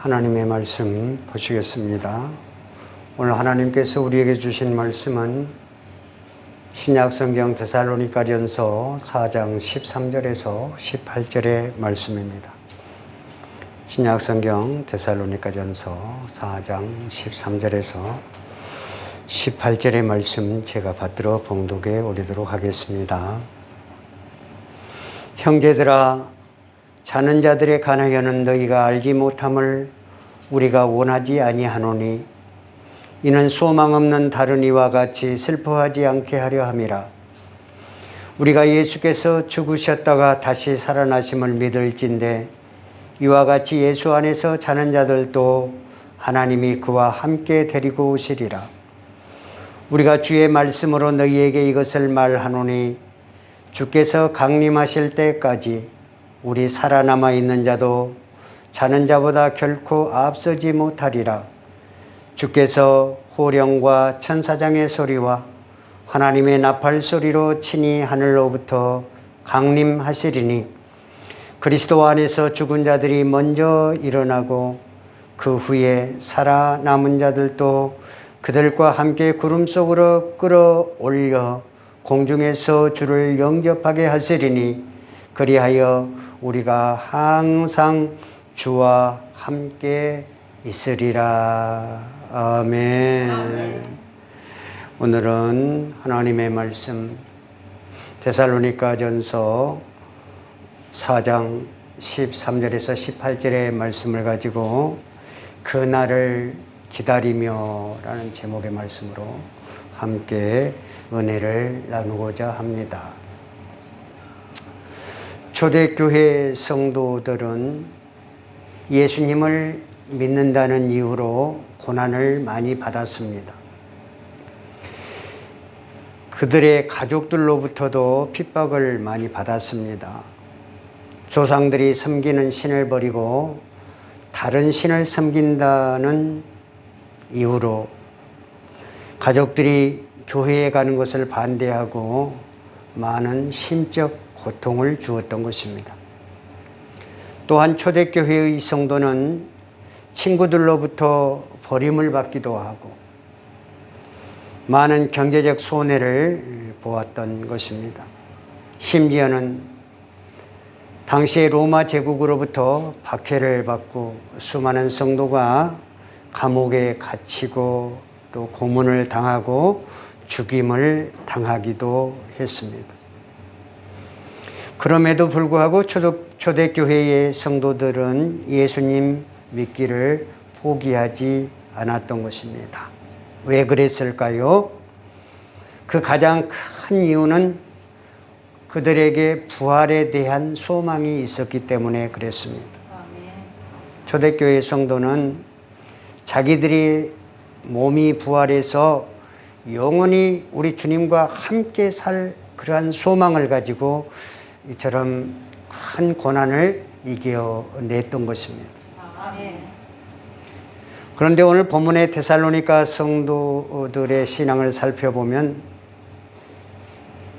하나님의 말씀 보시겠습니다. 오늘 하나님께서 우리에게 주신 말씀은 신약성경 데살로니가전서 4장 13절에서 18절의 말씀입니다. 신약성경 데살로니가전서 4장 13절에서 18절의 말씀 제가 받들어 봉독에 올리도록 하겠습니다. 형제들아, 자는 자들에 관하여는 너희가 알지 못함을 우리가 원하지 아니하노니 이는 소망 없는 다른 이와 같이 슬퍼하지 않게 하려 함이라. 우리가 예수께서 죽으셨다가 다시 살아나심을 믿을진대 이와 같이 예수 안에서 자는 자들도 하나님이 그와 함께 데리고 오시리라. 우리가 주의 말씀으로 너희에게 이것을 말하노니 주께서 강림하실 때까지 우리 살아남아 있는 자도 자는 자보다 결코 앞서지 못하리라. 주께서 호령과 천사장의 소리와 하나님의 나팔 소리로 친히 하늘로부터 강림하시리니 그리스도 안에서 죽은 자들이 먼저 일어나고 그 후에 살아남은 자들도 그들과 함께 구름 속으로 끌어올려 공중에서 주를 영접하게 하시리니 그리하여 우리가 항상 주와 함께 있으리라. 아멘. 오늘은 하나님의 말씀 데살로니가전서 4장 13절에서 18절의 말씀을 가지고 그날을 기다리며 라는 제목의 말씀으로 함께 은혜를 나누고자 합니다. 초대교회 성도들은 예수님을 믿는다는 이유로 고난을 많이 받았습니다. 그들의 가족들로부터도 핍박을 많이 받았습니다. 조상들이 섬기는 신을 버리고 다른 신을 섬긴다는 이유로 가족들이 교회에 가는 것을 반대하고 많은 심적 고통을 주었던 것입니다. 또한 초대교회의 성도는 친구들로부터 버림을 받기도 하고 많은 경제적 손해를 보았던 것입니다. 심지어는 당시의 로마 제국으로부터 박해를 받고 수많은 성도가 감옥에 갇히고 또 고문을 당하고 죽임을 당하기도 했습니다. 그럼에도 불구하고 초대교회의 성도들은 예수님 믿기를 포기하지 않았던 것입니다. 왜 그랬을까요? 그 가장 큰 이유는 그들에게 부활에 대한 소망이 있었기 때문에 그랬습니다. 초대교회 성도는 자기들이 몸이 부활해서 영원히 우리 주님과 함께 살 그러한 소망을 가지고 이처럼 큰 고난을 이겨냈던 것입니다. 그런데 오늘 본문의 데살로니가 성도들의 신앙을 살펴보면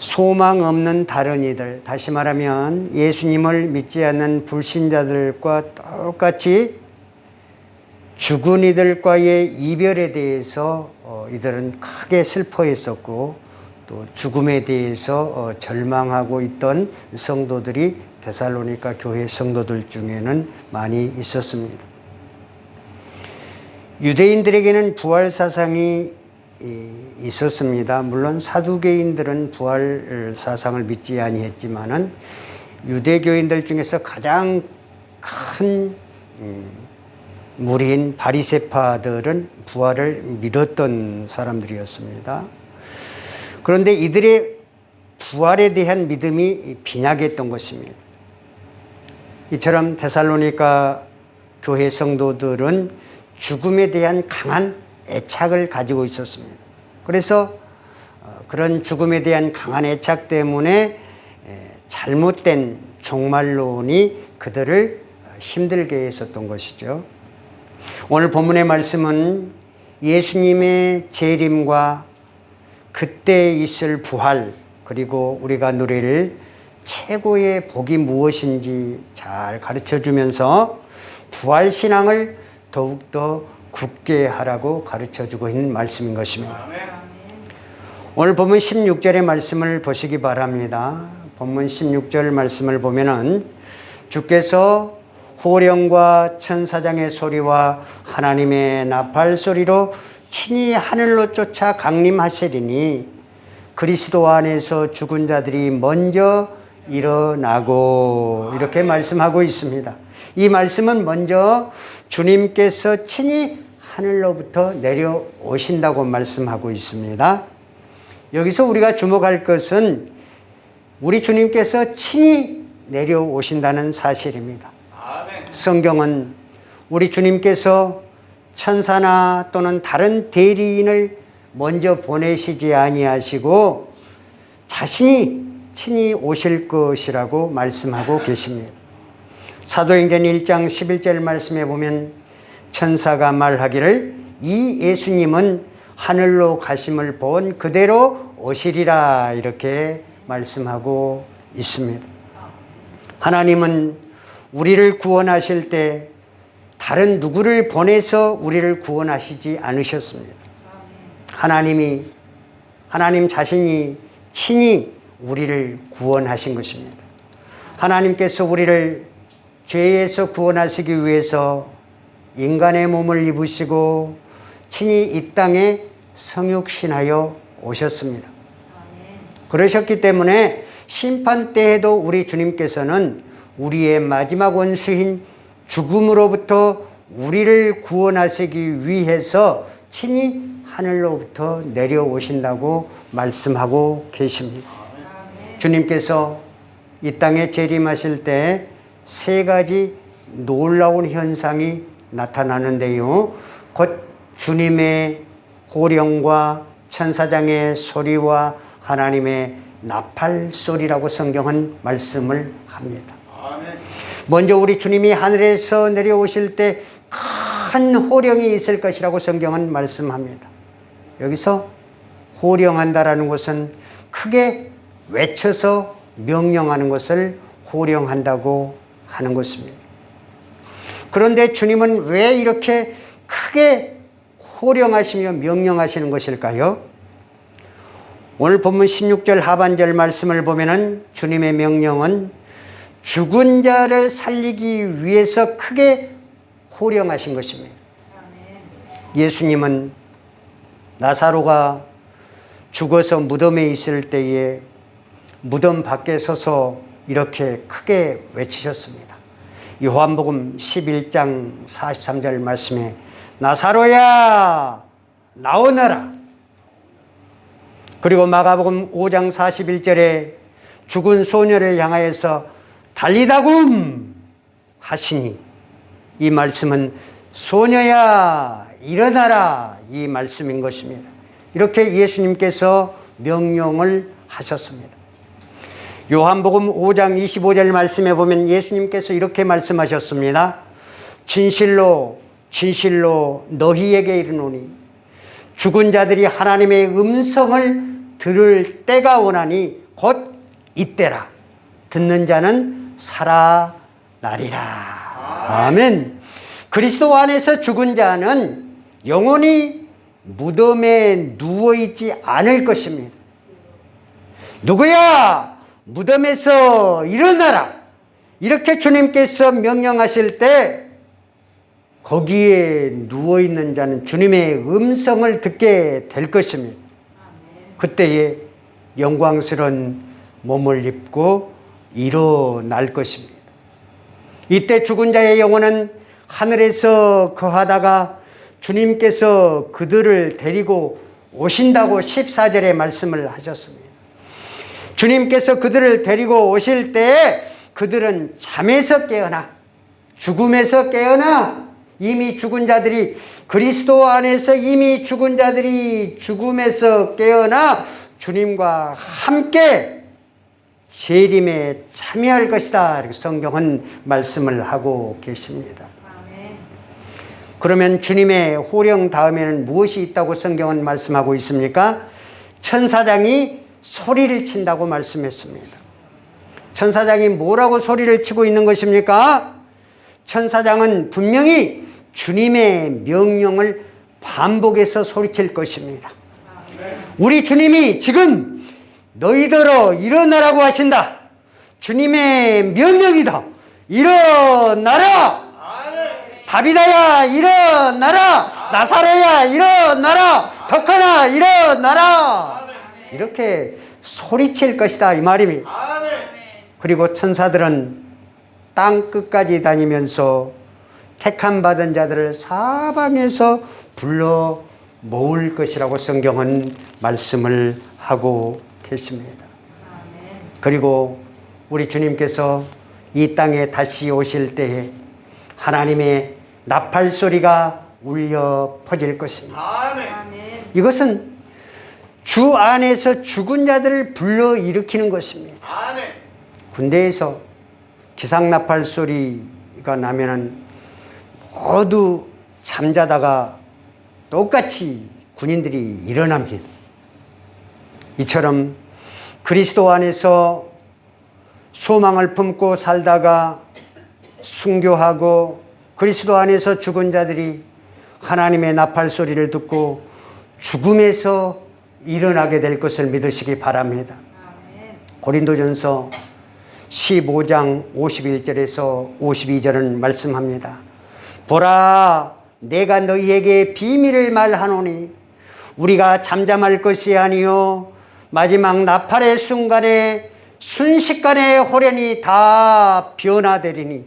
소망 없는 다른 이들, 다시 말하면 예수님을 믿지 않는 불신자들과 똑같이 죽은 이들과의 이별에 대해서 이들은 크게 슬퍼했었고 또 죽음에 대해서 절망하고 있던 성도들이 데살로니가 교회 성도들 중에는 많이 있었습니다. 유대인들에게는 부활 사상이 있었습니다. 물론 사두개인들은 부활 사상을 믿지 아니했지만은 유대교인들 중에서 가장 큰 무리인 바리새파들은 부활을 믿었던 사람들이었습니다. 그런데 이들의 부활에 대한 믿음이 빈약했던 것입니다. 이처럼 데살로니가 교회 성도들은 죽음에 대한 강한 애착을 가지고 있었습니다. 그래서 그런 죽음에 대한 강한 애착 때문에 잘못된 종말론이 그들을 힘들게 했었던 것이죠. 오늘 본문의 말씀은 예수님의 재림과 그때 있을 부활 그리고 우리가 누릴 최고의 복이 무엇인지 잘 가르쳐 주면서 부활신앙을 더욱더 굳게 하라고 가르쳐주고 있는 말씀인 것입니다. 오늘 본문 16절의 말씀을 보시기 바랍니다. 본문 16절 말씀을 보면은 주께서 호령과 천사장의 소리와 하나님의 나팔 소리로 친히 하늘로 쫓아 강림하시리니 그리스도 안에서 죽은 자들이 먼저 일어나고, 이렇게 말씀하고 있습니다. 이 말씀은 먼저 주님께서 친히 하늘로부터 내려오신다고 말씀하고 있습니다. 여기서 우리가 주목할 것은 우리 주님께서 친히 내려오신다는 사실입니다. 성경은 우리 주님께서 천사나 또는 다른 대리인을 먼저 보내시지 아니하시고 자신이 친히 오실 것이라고 말씀하고 계십니다. 사도행전 1장 11절 말씀에 보면 천사가 말하기를 이 예수님은 하늘로 가심을 본 그대로 오시리라, 이렇게 말씀하고 있습니다. 하나님은 우리를 구원하실 때 다른 누구를 보내서 우리를 구원하시지 않으셨습니다. 하나님 자신이 친히 우리를 구원하신 것입니다. 하나님께서 우리를 죄에서 구원하시기 위해서 인간의 몸을 입으시고 친히 이 땅에 성육신하여 오셨습니다. 그러셨기 때문에 심판 때에도 우리 주님께서는 우리의 마지막 원수인 죽음으로부터 우리를 구원하시기 위해서 친히 하늘로부터 내려오신다고 말씀하고 계십니다. 주님께서 이 땅에 재림하실 때 세 가지 놀라운 현상이 나타나는데요. 곧 주님의 호령과 천사장의 소리와 하나님의 나팔 소리라고 성경은 말씀을 합니다. 먼저 우리 주님이 하늘에서 내려오실 때 큰 호령이 있을 것이라고 성경은 말씀합니다. 여기서 호령한다라는 것은 크게 외쳐서 명령하는 것을 호령한다고 하는 것입니다. 그런데 주님은 왜 이렇게 크게 호령하시며 명령하시는 것일까요? 오늘 본문 16절 하반절 말씀을 보면은 주님의 명령은 죽은 자를 살리기 위해서 크게 호령하신 것입니다. 예수님은 나사로가 죽어서 무덤에 있을 때에 무덤 밖에 서서 이렇게 크게 외치셨습니다. 요한복음 11장 43절 말씀에 나사로야 나오너라. 그리고 마가복음 5장 41절에 죽은 소녀를 향하여서 달리다굼 하시니, 이 말씀은 소녀야 일어나라, 이 말씀인 것입니다. 이렇게 예수님께서 명령을 하셨습니다. 요한복음 5장 25절 말씀에 보면 예수님께서 이렇게 말씀하셨습니다. 진실로 진실로 너희에게 이르노니 죽은 자들이 하나님의 음성을 들을 때가 오나니 곧 이때라. 듣는 자는 살아나리라. 아멘. 그리스도 안에서 죽은 자는 영원히 무덤에 누워있지 않을 것입니다. 누구야? 무덤에서 일어나라. 이렇게 주님께서 명령하실 때 거기에 누워있는 자는 주님의 음성을 듣게 될 것입니다. 그때에 영광스러운 몸을 입고 일어날 것입니다. 이때 죽은 자의 영혼은 하늘에서 거하다가 주님께서 그들을 데리고 오신다고 14절에 말씀을 하셨습니다. 주님께서 그들을 데리고 오실 때 그들은 잠에서 깨어나, 죽음에서 깨어나, 이미 죽은 자들이, 그리스도 안에서 이미 죽은 자들이 죽음에서 깨어나 주님과 함께 재림에 참여할 것이다, 이렇게 성경은 말씀을 하고 계십니다. 그러면 주님의 호령 다음에는 무엇이 있다고 성경은 말씀하고 있습니까? 천사장이 소리를 친다고 말씀했습니다. 천사장이 뭐라고 소리를 치고 있는 것입니까? 천사장은 분명히 주님의 명령을 반복해서 소리칠 것입니다. 우리 주님이 지금 너희들어 일어나라고 하신다. 주님의 명령이다. 일어나라. 다비다야 일어나라. 나사로야 일어나라. 덕하나 일어나라. 이렇게 소리칠 것이다 이 말입니다. 그리고 천사들은 땅 끝까지 다니면서 택함 받은 자들을 사방에서 불러 모을 것이라고 성경은 말씀을 하고 계십니다. 그리고 우리 주님께서 이 땅에 다시 오실 때에 하나님의 나팔 소리가 울려 퍼질 것입니다. 이것은 주 안에서 죽은 자들을 불러 일으키는 것입니다. 군대에서 기상나팔 소리가 나면은 모두 잠자다가 똑같이 군인들이 일어납니다. 이처럼 그리스도 안에서 소망을 품고 살다가 순교하고 그리스도 안에서 죽은 자들이 하나님의 나팔 소리를 듣고 죽음에서 일어나게 될 것을 믿으시기 바랍니다. 고린도전서 15장 51절에서 52절은 말씀합니다. 보라, 내가 너희에게 비밀을 말하노니 우리가 잠잠할 것이 아니요 마지막 나팔의 순간에 순식간에 호련히 다 변화되리니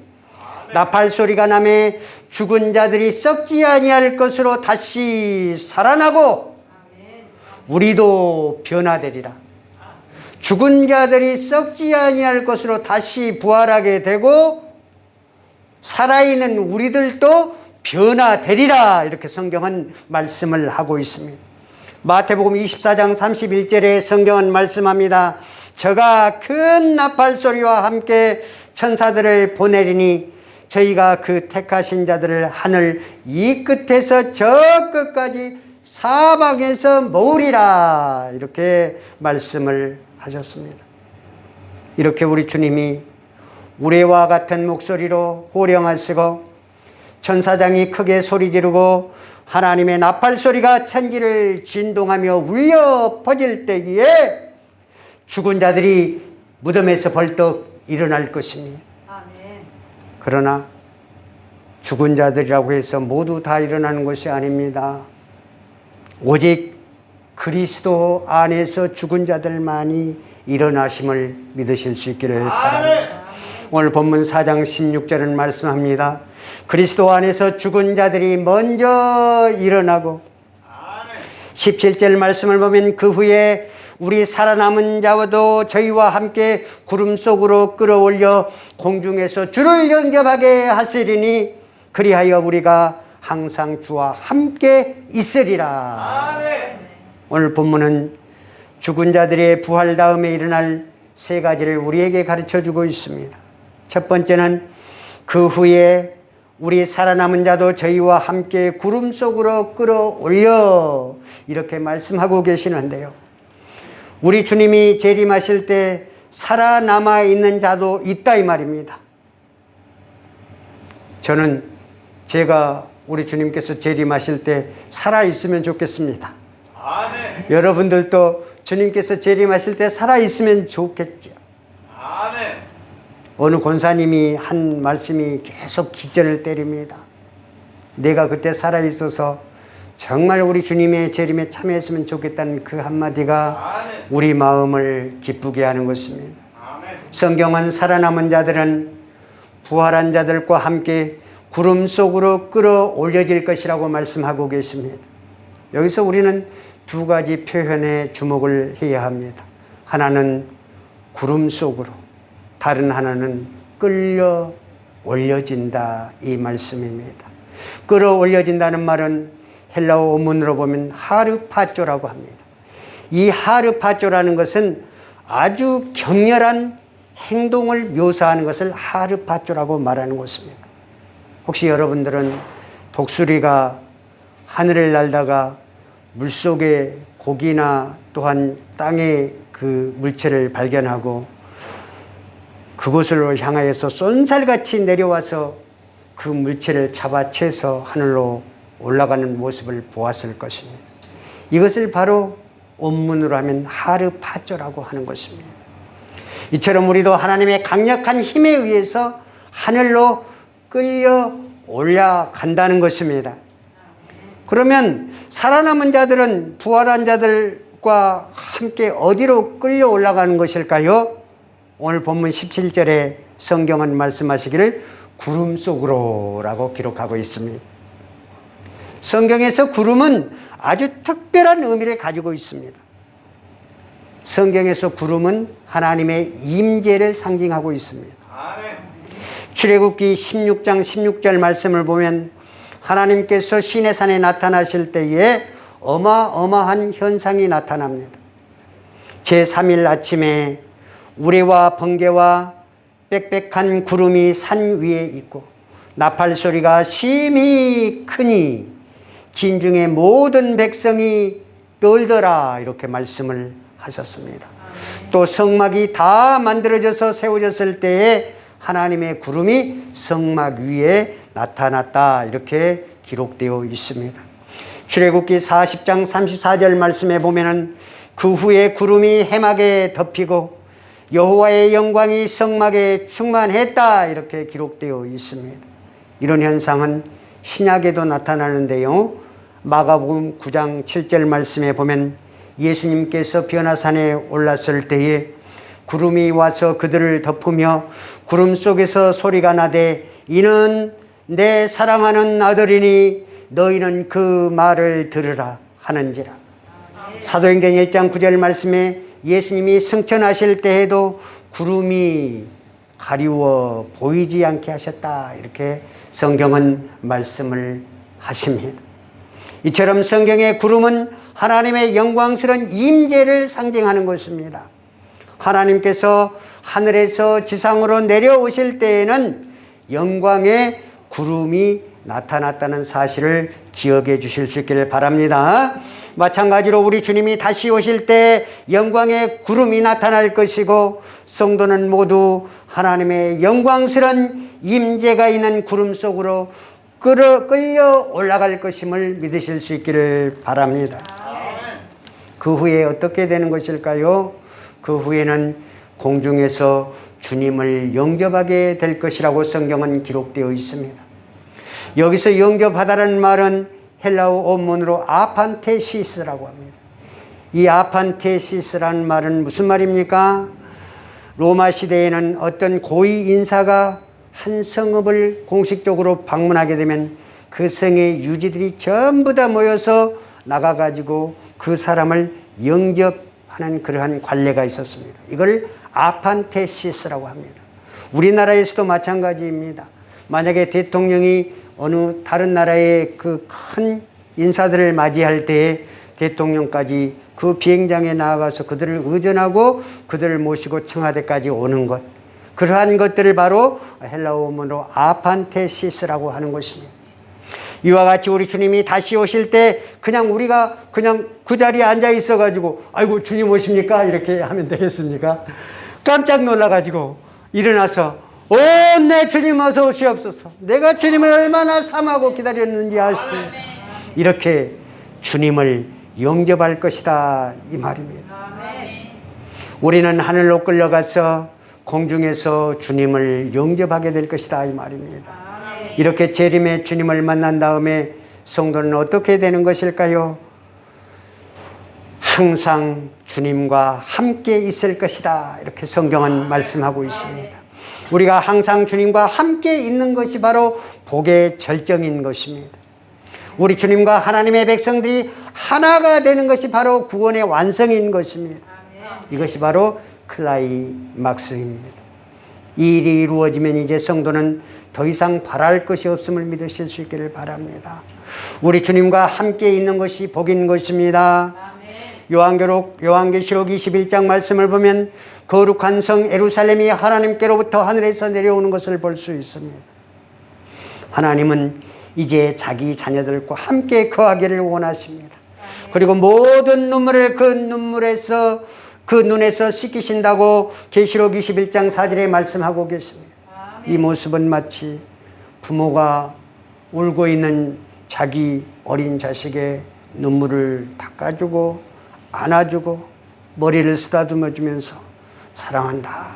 나팔 소리가 나매 죽은 자들이 썩지 아니할 것으로 다시 살아나고 우리도 변화되리라. 죽은 자들이 썩지 아니할 것으로 다시 부활하게 되고 살아있는 우리들도 변화되리라. 이렇게 성경은 말씀을 하고 있습니다. 마태복음 24장 31절에 성경은 말씀합니다. 저가 큰 나팔 소리와 함께 천사들을 보내리니 저희가 그 택하신 자들을 하늘 이 끝에서 저 끝까지 사방에서 모으리라. 이렇게 말씀을 하셨습니다. 이렇게 우리 주님이 우레와 같은 목소리로 호령하시고 천사장이 크게 소리 지르고 하나님의 나팔 소리가 천지를 진동하며 울려 퍼질 때에 죽은 자들이 무덤에서 벌떡 일어날 것입니다. 그러나 죽은 자들이라고 해서 모두 다 일어나는 것이 아닙니다. 오직 그리스도 안에서 죽은 자들만이 일어나심을 믿으실 수 있기를 바랍니다. 오늘 본문 4장 16절은 말씀합니다. 그리스도 안에서 죽은 자들이 먼저 일어나고 17절 말씀을 보면 그 후에 우리 살아남은 자와도 저희와 함께 구름 속으로 끌어올려 공중에서 주를 영접하게 하시리니 그리하여 우리가 항상 주와 함께 있으리라. 오늘 본문은 죽은 자들의 부활 다음에 일어날 세 가지를 우리에게 가르쳐주고 있습니다. 첫 번째는 그 후에 우리 살아남은 자도 저희와 함께 구름 속으로 끌어올려 이렇게 말씀하고 계시는데요. 우리 주님이 재림하실 때 살아남아 있는 자도 있다 이 말입니다. 저는 제가 우리 주님께서 재림하실 때 살아있으면 좋겠습니다. 아멘. 여러분들도 주님께서 재림하실 때 살아있으면 좋겠죠. 아멘. 어느 권사님이 한 말씀이 계속 기절을 때립니다. 내가 그때 살아있어서 정말 우리 주님의 재림에 참여했으면 좋겠다는 그 한마디가 아멘. 우리 마음을 기쁘게 하는 것입니다. 아멘. 성경은 살아남은 자들은 부활한 자들과 함께 구름 속으로 끌어올려질 것이라고 말씀하고 계십니다. 여기서 우리는 두 가지 표현에 주목을 해야 합니다. 하나는 구름 속으로, 다른 하나는 끌려 올려진다 이 말씀입니다. 끌어올려진다는 말은 헬라어 원문으로 보면 하르파조라고 합니다. 이 하르파조라는 것은 아주 격렬한 행동을 묘사하는 것을 하르파조라고 말하는 것입니다. 혹시 여러분들은 독수리가 하늘을 날다가 물속에 고기나 또한 땅에 그 물체를 발견하고 그곳으로 향하여서 쏜살같이 내려와서 그 물체를 잡아채서 하늘로 올라가는 모습을 보았을 것입니다. 이것을 바로 원문으로 하면 하르파조라고 하는 것입니다. 이처럼 우리도 하나님의 강력한 힘에 의해서 하늘로 끌려 올라간다는 것입니다. 그러면 살아남은 자들은 부활한 자들과 함께 어디로 끌려 올라가는 것일까요? 오늘 본문 17절에 성경은 말씀하시기를 구름 속으로 라고 기록하고 있습니다. 성경에서 구름은 아주 특별한 의미를 가지고 있습니다. 성경에서 구름은 하나님의 임재를 상징하고 있습니다. 출애굽기 16장 16절 말씀을 보면 하나님께서 시내산에 나타나실 때에 어마어마한 현상이 나타납니다. 제3일 아침에 우레와 번개와 빽빽한 구름이 산 위에 있고 나팔 소리가 심히 크니 진중의 모든 백성이 떨더라 이렇게 말씀을 하셨습니다. 또 성막이 다 만들어져서 세워졌을 때에 하나님의 구름이 성막 위에 나타났다 이렇게 기록되어 있습니다. 출애굽기 40장 34절 말씀에 보면은 그 후에 구름이 해막에 덮이고 여호와의 영광이 성막에 충만했다 이렇게 기록되어 있습니다. 이런 현상은 신약에도 나타나는데요. 마가복음 9장 7절 말씀에 보면 예수님께서 변화산에 올랐을 때에 구름이 와서 그들을 덮으며 구름 속에서 소리가 나되 이는 내 사랑하는 아들이니 너희는 그 말을 들으라 하는지라. 사도행전 1장 9절 말씀에 예수님이 승천하실 때에도 구름이 가리워 보이지 않게 하셨다 이렇게 성경은 말씀을 하십니다. 이처럼 성경의 구름은 하나님의 영광스러운 임재를 상징하는 것입니다. 하나님께서 하늘에서 지상으로 내려오실 때에는 영광의 구름이 나타났다는 사실을 기억해 주실 수 있기를 바랍니다. 마찬가지로 우리 주님이 다시 오실 때 영광의 구름이 나타날 것이고 성도는 모두 하나님의 영광스러운 임재가 있는 구름 속으로 끌려 올라갈 것임을 믿으실 수 있기를 바랍니다. 그 후에 어떻게 되는 것일까요? 그 후에는 공중에서 주님을 영접하게 될 것이라고 성경은 기록되어 있습니다. 여기서 영접하다는 말은 헬라어 원문으로 아판테시스라고 합니다. 이 아판테시스라는 말은 무슨 말입니까? 로마 시대에는 어떤 고위 인사가 한 성읍을 공식적으로 방문하게 되면 그 성의 유지들이 전부 다 모여서 나가가지고 그 사람을 영접하는 그러한 관례가 있었습니다. 이걸 아판테시스라고 합니다. 우리나라에서도 마찬가지입니다. 만약에 대통령이 어느 다른 나라의 그 큰 인사들을 맞이할 때에 대통령까지 그 비행장에 나아가서 그들을 의전하고 그들을 모시고 청와대까지 오는 것, 그러한 것들을 바로 헬라어 원문으로 아판테시스라고 하는 것입니다. 이와 같이 우리 주님이 다시 오실 때 그냥 우리가 그냥 그 자리에 앉아 있어 가지고 아이고 주님 오십니까 이렇게 하면 되겠습니까? 깜짝 놀라 가지고 일어나서 내 주님 어서 오시옵소서. 내가 주님을 얼마나 삼하고 기다렸는지 아시고 이렇게 주님을 영접할 것이다 이 말입니다. 우리는 하늘로 끌려가서 공중에서 주님을 영접하게 될 것이다 이 말입니다. 이렇게 재림의 주님을 만난 다음에 성도는 어떻게 되는 것일까요? 항상 주님과 함께 있을 것이다 이렇게 성경은 말씀하고 있습니다. 우리가 항상 주님과 함께 있는 것이 바로 복의 절정인 것입니다. 우리 주님과 하나님의 백성들이 하나가 되는 것이 바로 구원의 완성인 것입니다. 이것이 바로 클라이막스입니다. 이 일이 이루어지면 이제 성도는 더 이상 바랄 것이 없음을 믿으실 수 있기를 바랍니다. 우리 주님과 함께 있는 것이 복인 것입니다. 요한계시록 21장 말씀을 보면 거룩한 성 예루살렘이 하나님께로부터 하늘에서 내려오는 것을 볼 수 있습니다. 하나님은 이제 자기 자녀들과 함께 거하기를 원하십니다. 그리고 모든 눈물을 그 눈에서 씻기신다고 계시록 21장 4절에 말씀하고 계십니다. 이 모습은 마치 부모가 울고 있는 자기 어린 자식의 눈물을 닦아주고 안아주고 머리를 쓰다듬어 주면서 사랑한다,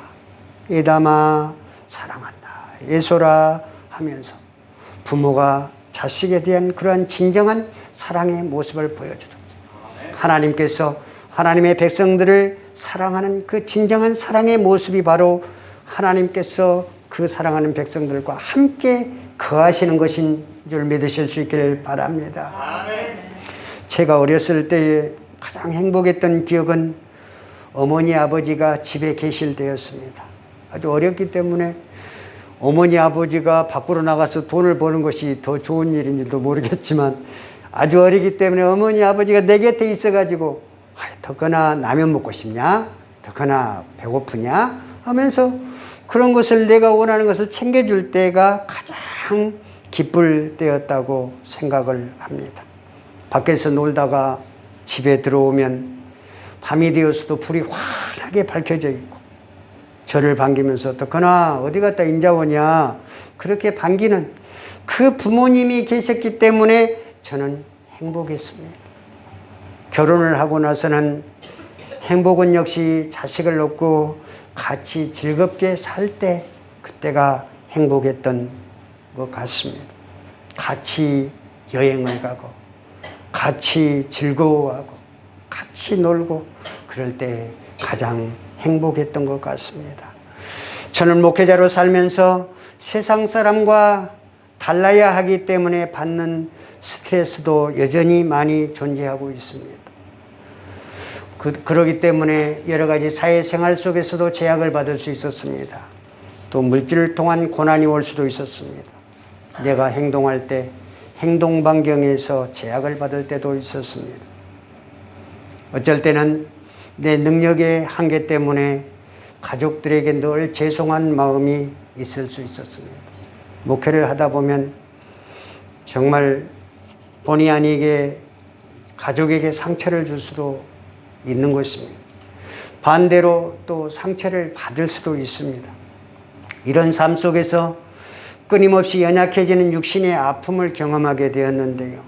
예담아 사랑한다, 예솔아 하면서 부모가 자식에 대한 그러한 진정한 사랑의 모습을 보여주다. 하나님께서 하나님의 백성들을 사랑하는 그 진정한 사랑의 모습이 바로 하나님께서 그 사랑하는 백성들과 함께 거하시는 것인 줄 믿으실 수 있기를 바랍니다. 제가 어렸을 때에 가장 행복했던 기억은 어머니 아버지가 집에 계실 때였습니다. 아주 어렸기 때문에 어머니 아버지가 밖으로 나가서 돈을 버는 것이 더 좋은 일인지도 모르겠지만 아주 어리기 때문에 어머니 아버지가 내 곁에 있어가지고 덕거나 라면 먹고 싶냐? 덕거나 배고프냐? 하면서 그런 것을 내가 원하는 것을 챙겨줄 때가 가장 기쁠 때였다고 생각을 합니다. 밖에서 놀다가 집에 들어오면 밤이 되었어도 불이 환하게 밝혀져 있고 저를 반기면서 덕거나 어디 갔다 인자 오냐? 그렇게 반기는 그 부모님이 계셨기 때문에 저는 행복했습니다. 결혼을 하고 나서는 행복은 역시 자식을 놓고 같이 즐겁게 살 때 그때가 행복했던 것 같습니다. 같이 여행을 가고 같이 즐거워하고 같이 놀고 그럴 때 가장 행복했던 것 같습니다. 저는 목회자로 살면서 세상 사람과 달라야 하기 때문에 받는 스트레스도 여전히 많이 존재하고 있습니다. 그러기 때문에 여러 가지 사회생활 속에서도 제약을 받을 수 있었습니다. 또 물질을 통한 고난이 올 수도 있었습니다. 내가 행동할 때 행동 반경에서 제약을 받을 때도 있었습니다. 어쩔 때는 내 능력의 한계 때문에 가족들에게 늘 죄송한 마음이 있을 수 있었습니다. 목회를 하다 보면 정말 본의 아니게 가족에게 상처를 줄 수도 있는 것입니다. 반대로 또 상처를 받을 수도 있습니다. 이런 삶 속에서 끊임없이 연약해지는 육신의 아픔을 경험하게 되었는데요.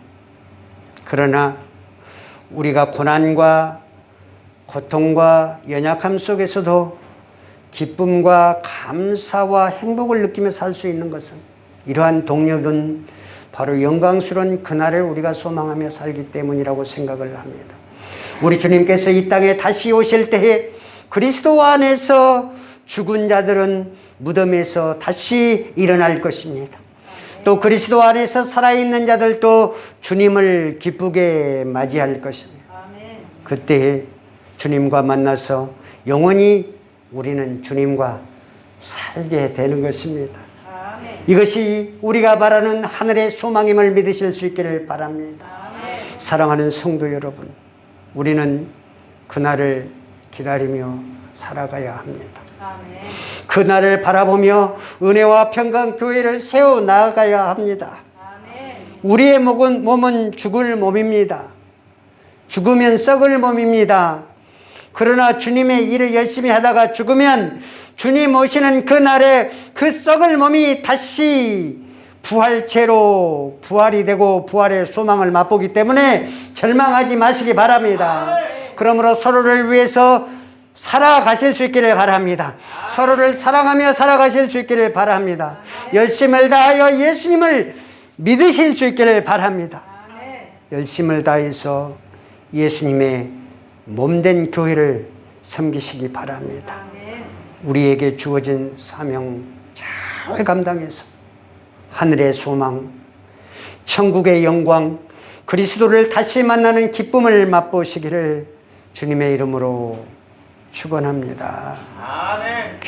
그러나 우리가 고난과 고통과 연약함 속에서도 기쁨과 감사와 행복을 느끼며 살 수 있는 것은 이러한 동력은 바로 영광스러운 그날을 우리가 소망하며 살기 때문이라고 생각을 합니다. 우리 주님께서 이 땅에 다시 오실 때에 그리스도 안에서 죽은 자들은 무덤에서 다시 일어날 것입니다. 또 그리스도 안에서 살아있는 자들도 주님을 기쁘게 맞이할 것입니다. 그때 주님과 만나서 영원히 우리는 주님과 살게 되는 것입니다. 이것이 우리가 바라는 하늘의 소망임을 믿으실 수 있기를 바랍니다. 사랑하는 성도 여러분, 우리는 그날을 기다리며 살아가야 합니다. 그날을 바라보며 은혜와 평강교회를 세워 나아가야 합니다. 우리의 몸은 죽을 몸입니다. 죽으면 썩을 몸입니다. 그러나 주님의 일을 열심히 하다가 죽으면 주님 오시는 그날에 그 썩을 몸이 다시 부활체로 부활이 되고 부활의 소망을 맛보기 때문에 절망하지 마시기 바랍니다. 그러므로 서로를 위해서 살아가실 수 있기를 바랍니다. 서로를 사랑하며 살아가실 수 있기를 바랍니다. 열심을 다하여 예수님을 믿으실 수 있기를 바랍니다. 열심을 다해서 예수님의 몸된 교회를 섬기시기 바랍니다. 우리에게 주어진 사명 잘 감당해서 하늘의 소망, 천국의 영광, 그리스도를 다시 만나는 기쁨을 맛보시기를 주님의 이름으로 축원합니다. 아멘.